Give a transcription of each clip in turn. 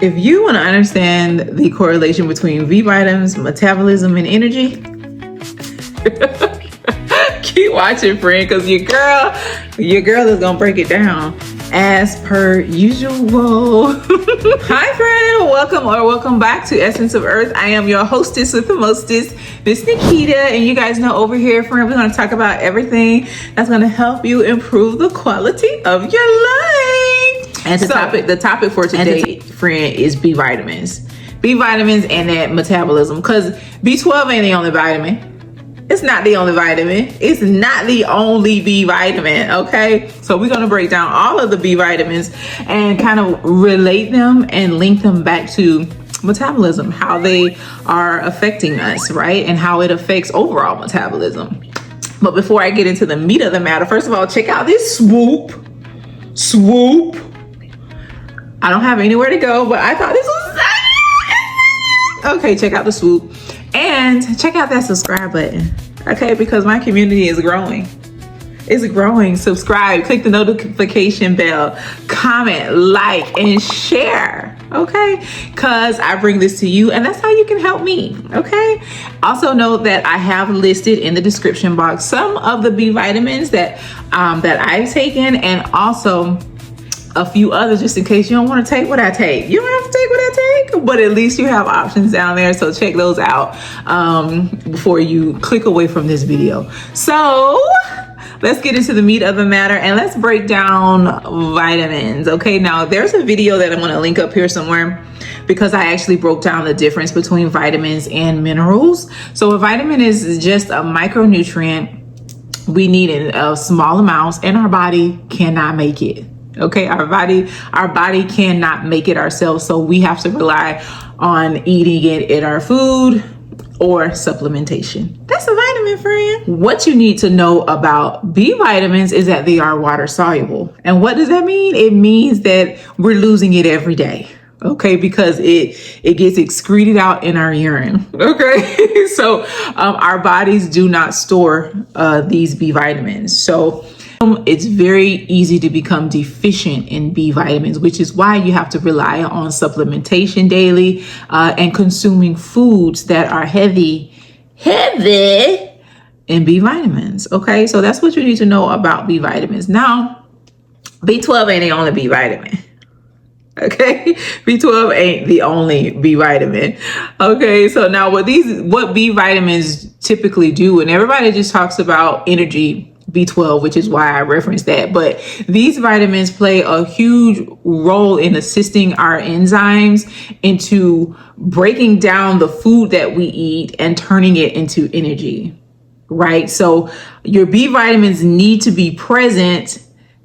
If you want to understand the correlation between B vitamins, metabolism, and energy, keep watching, friend, because your girl is gonna break it down as per usual. Hi, friend. Welcome back to Essence of Earth. I am your hostess with the mostest, Miss Nikita, and you guys know over here, friend, we're gonna talk about everything that's gonna help you improve the quality of your life. And the topic for today, friend, is B vitamins. B vitamins and that metabolism, because B12 ain't the only vitamin. It's not the only vitamin. It's not the only B vitamin, okay? So we're going to break down all of the B vitamins and kind of relate them and link them back to metabolism, how they are affecting us, right? And how it affects overall metabolism. But before I get into the meat of the matter, first of all, check out this swoop. I don't have anywhere to go, but I thought this was okay. Check out the swoop and check out that subscribe button, okay? Because my community is growing. It's growing. Subscribe, click the notification bell, comment, like, and share, okay? Because I bring this to you, and that's how you can help me, okay? Also note that I have listed in the description box some of the B vitamins that I've taken, and also a few others, just in case you don't want to take what I take. You don't have to take what I take, but at least you have options down there. So check those out before you click away from this video. So let's get into the meat of the matter and let's break down vitamins. Okay, now there's a video that I'm going to link up here somewhere because I actually broke down the difference between vitamins and minerals. So a vitamin is just a micronutrient we need in small amounts, and our body cannot make it. Okay, our body cannot make it ourselves, so we have to rely on eating it in our food or supplementation. That's a vitamin, friend. What you need to know about B vitamins is that they are water soluble. And what does that mean? It means that we're losing it every day. Okay, because it gets excreted out in our urine. Okay, so our bodies do not store these B vitamins. So it's very easy to become deficient in B vitamins, which is why you have to rely on supplementation daily and consuming foods that are heavy in B vitamins. Okay, so that's what you need to know about B vitamins. Now, B12 ain't the only B vitamin. Okay, B12 ain't the only B vitamin. Okay, so now what B vitamins typically do, and everybody just talks about energy B12, which is why I referenced that. But these vitamins play a huge role in assisting our enzymes into breaking down the food that we eat and turning it into energy, right? So your B vitamins need to be present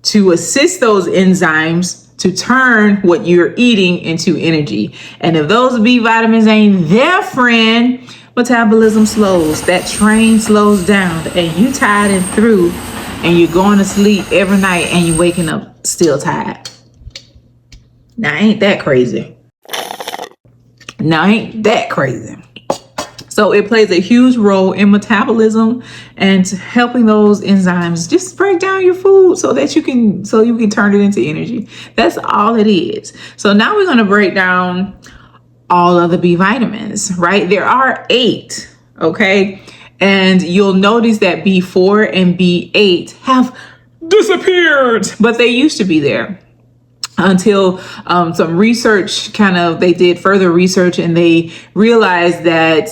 to assist those enzymes to turn what you're eating into energy. And if those B vitamins ain't there, friend, metabolism slows. That train slows down, and you tired and through, and you're going to sleep every night, and you're waking up still tired. Now, ain't that crazy? So it plays a huge role in metabolism and helping those enzymes just break down your food so that you can turn it into energy. That's all it is. So now we're going to break down all of the B vitamins, right? There are 8, okay? And you'll notice that B4 and B8 have disappeared, but they used to be there until some research they did further research, and they realized that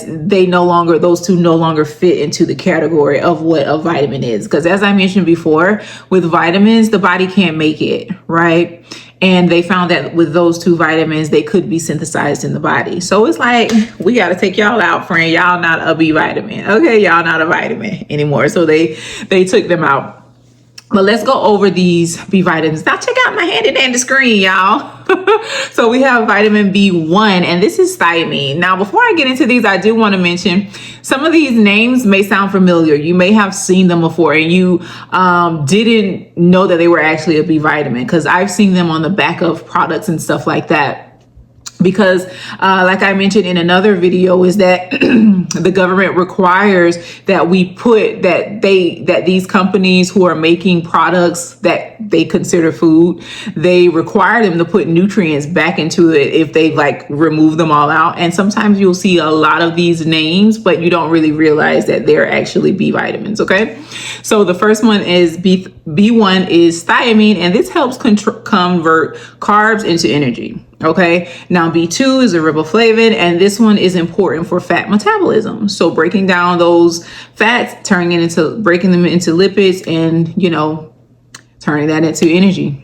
those two no longer fit into the category of what a vitamin is. Because as I mentioned before, with vitamins, the body can't make it, right? And they found that with those 2 vitamins, they could be synthesized in the body. So it's like, we got to take y'all out, friend. Y'all not a B vitamin. Okay, y'all not a vitamin anymore. So they took them out. But let's go over these B vitamins. Now check out my handy dandy screen, y'all. So we have vitamin B1, and this is thiamine. Now, before I get into these, I do want to mention some of these names may sound familiar. You may have seen them before, and you didn't know that they were actually a B vitamin, because I've seen them on the back of products and stuff like that. because like I mentioned in another video, is that the government requires that we put that these companies who are making products that they consider food, they require them to put nutrients back into it if they like remove them all out. And sometimes you'll see a lot of these names, but you don't really realize that they're actually B vitamins. Okay, so the first one is B1 is thiamine, and this helps convert carbs into energy. Okay, now B2 is a riboflavin, and this one is important for fat metabolism. So breaking down those fats, breaking them into lipids, and turning that into energy.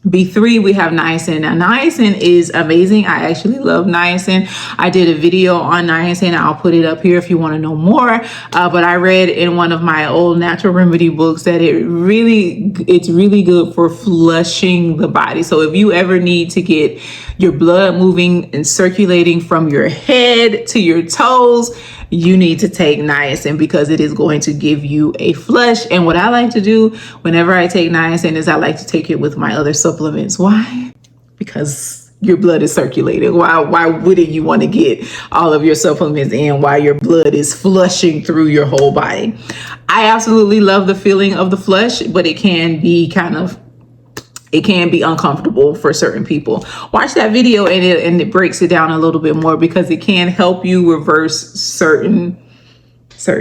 B3, we have niacin. Now, niacin is amazing. I actually love niacin. I did a video on niacin. I'll put it up here if you want to know more. But I read in one of my old natural remedy books that it's really good for flushing the body. So if you ever need to get your blood moving and circulating from your head to your toes, you need to take niacin, because it is going to give you a flush. And what I like to do whenever I take niacin is I like to take it with my other supplements. Why? Because your blood is circulating. Why wouldn't you want to get all of your supplements in while your blood is flushing through your whole body? I absolutely love the feeling of the flush, but it can be uncomfortable for certain people. Watch that video and it breaks it down a little bit more, because it can help you reverse certain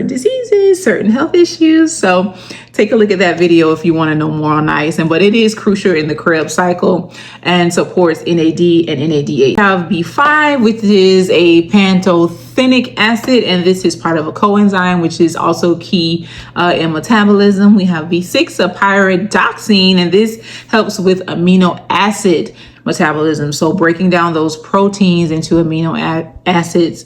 diseases, certain health issues. So take a look at that video if you want to know more on niacin. But it is crucial in the Krebs cycle and supports NAD and NADH. We have B5, which is a pantothenic acid, and this is part of a coenzyme, which is also key in metabolism. We have B6, a pyridoxine, and this helps with amino acid metabolism. So breaking down those proteins into amino acids,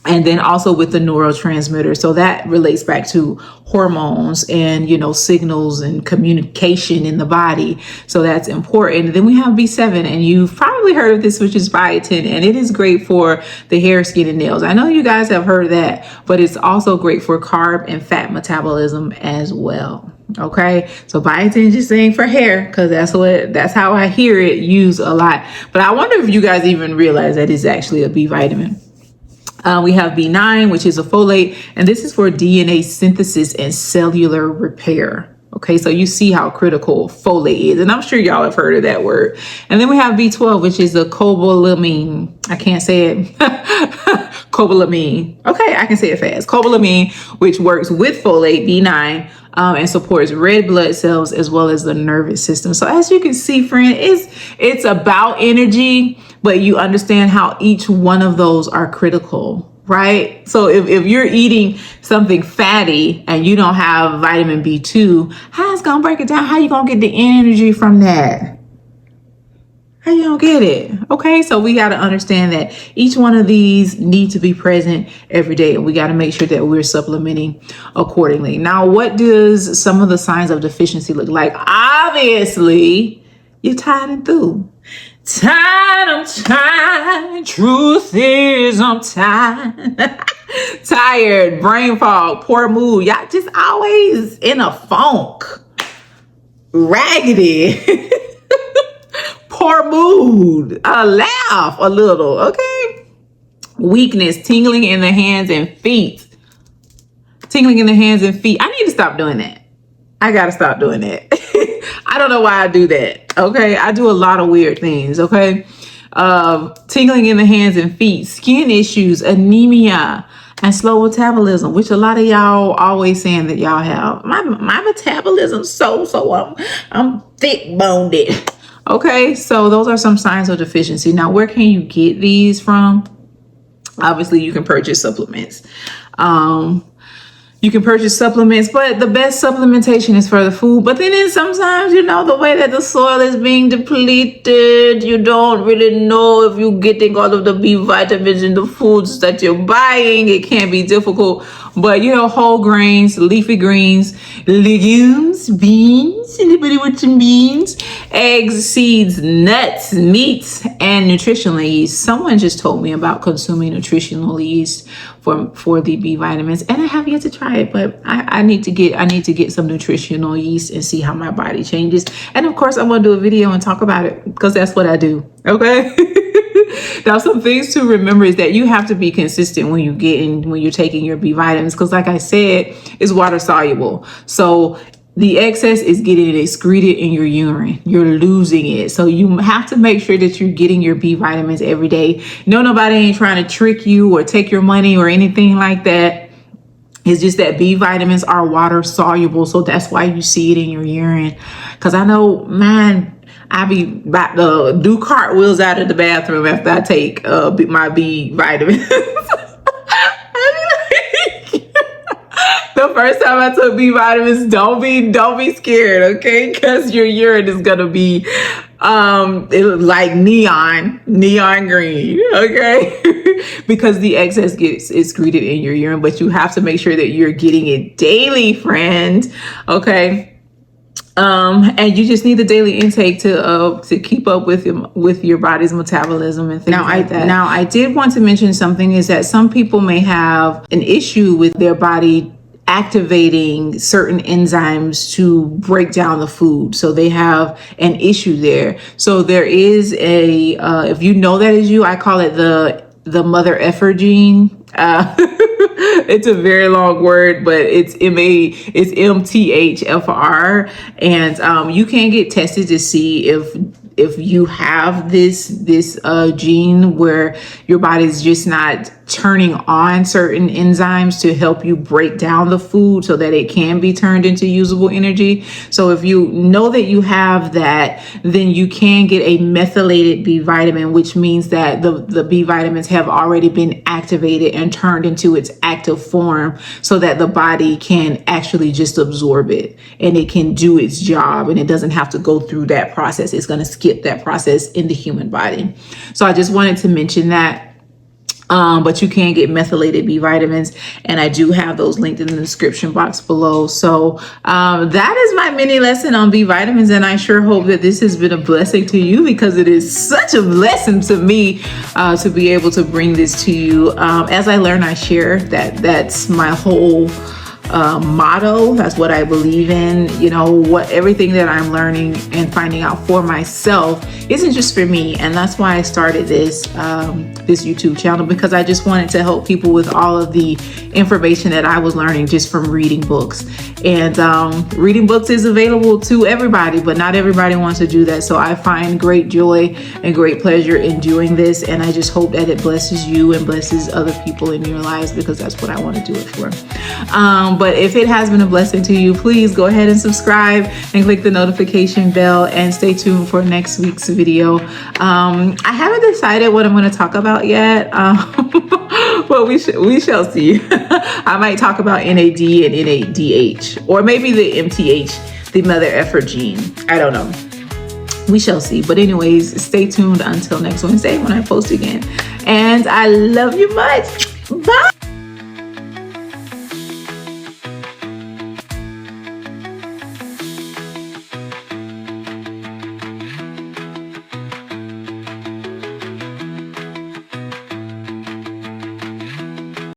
and then also with the neurotransmitter. So that relates back to hormones and, signals and communication in the body. So that's important. And then we have B7, and you've probably heard of this, which is biotin, and it is great for the hair, skin, and nails. I know you guys have heard of that, but it's also great for carb and fat metabolism as well. Okay, so biotin, just saying for hair, because that's how I hear it used a lot. But I wonder if you guys even realize that it's actually a B vitamin. We have B9, which is a folate, and this is for DNA synthesis and cellular repair. Okay, so you see how critical folate is, and I'm sure y'all have heard of that word. And then we have B12, which is a cobalamin. I can't say it. Cobalamin. Okay, I can say it fast. Cobalamin, which works with folate, B9, and supports red blood cells as well as the nervous system. So as you can see, friend, it's about energy, but you understand how each one of those are critical, right? So if you're eating something fatty and you don't have vitamin B2, how it's gonna break it down? How you gonna get the energy from that? How you gonna get it? Okay, so we got to understand that each one of these need to be present every day, and we got to make sure that we're supplementing accordingly. Now, what does some of the signs of deficiency look like? Obviously, you're tired and through. I'm tired. Truth is, I'm tired. Tired, brain fog, poor mood. Y'all just always in a funk. Raggedy. Poor mood. Laugh a little, okay? Weakness, tingling in the hands and feet. Tingling in the hands and feet. I need to stop doing that. I gotta stop doing that. I don't know why I do that. Okay, I do a lot of weird things. Okay, tingling in the hands and feet, skin issues, anemia, and slow metabolism, which a lot of y'all always saying that y'all have. My metabolism so I'm thick boned. Okay, so those are some signs of deficiency. Now, where can you get these from? Obviously, you can purchase supplements. You can purchase supplements, but the best supplementation is for the food. But then sometimes, the way that the soil is being depleted, you don't really know if you're getting all of the B vitamins in the foods that you're buying. It can be difficult. But, whole grains, leafy greens, legumes, beans, anybody with some beans, eggs, seeds, nuts, meats, and nutritional yeast. Someone just told me about consuming nutritional yeast for the B vitamins, and I have yet to try it, but I need to get some nutritional yeast and see how my body changes. And of course, I'm gonna do a video and talk about it because that's what I do. Okay. Now, some things to remember is that you have to be consistent when you're taking your B vitamins, because like I said, it's water soluble. So the excess is getting excreted in your urine. You're losing it. So you have to make sure that you're getting your B vitamins every day. No, nobody ain't trying to trick you or take your money or anything like that. It's just that B vitamins are water soluble. So that's why you see it in your urine. Because I know, man, I be about to do cartwheels out of the bathroom after I take my B vitamins. The first time I took B vitamins, don't be scared, okay? Because your urine is gonna be like neon green, okay? Because the excess gets excreted in your urine, but you have to make sure that you're getting it daily, friend, okay? And you just need the daily intake to keep up with your body's metabolism and things like that. Now, I did want to mention something is that some people may have an issue with their body activating certain enzymes to break down the food. So they have an issue there. So there is if you know that is you, I call it the mother effer gene. It's a very long word, but it's MTHFR, and you can get tested to see if you have this gene where your body's just not turning on certain enzymes to help you break down the food so that it can be turned into usable energy. So if you know that you have that, then you can get a methylated B vitamin, which means that the B vitamins have already been activated and turned into its active form so that the body can actually just absorb it and it can do its job and it doesn't have to go through that process. It's going to skip that process in the human body. So I just wanted to mention that. But you can get methylated B vitamins, and I do have those linked in the description box below. So that is my mini lesson on B vitamins, and I sure hope that this has been a blessing to you, because it is such a blessing to me to be able to bring this to you. As I learn, I share. That's my whole motto. That's what I believe in. You know, everything that I'm learning and finding out for myself isn't just for me, and that's why I started this YouTube channel, because I just wanted to help people with all of the information that I was learning just from reading books. And reading books is available to everybody, but not everybody wants to do that. So I find great joy and great pleasure in doing this, and I just hope that it blesses you and blesses other people in your lives, because that's what I want to do it for. But if it has been a blessing to you, please go ahead and subscribe and click the notification bell, and stay tuned for next week's video. I haven't decided what I'm going to talk about yet, but we shall see. I might talk about NAD and NADH, or maybe the MTH, the mother effer gene. I don't know. We shall see. But anyways, stay tuned until next Wednesday when I post again. And I love you much. Bye.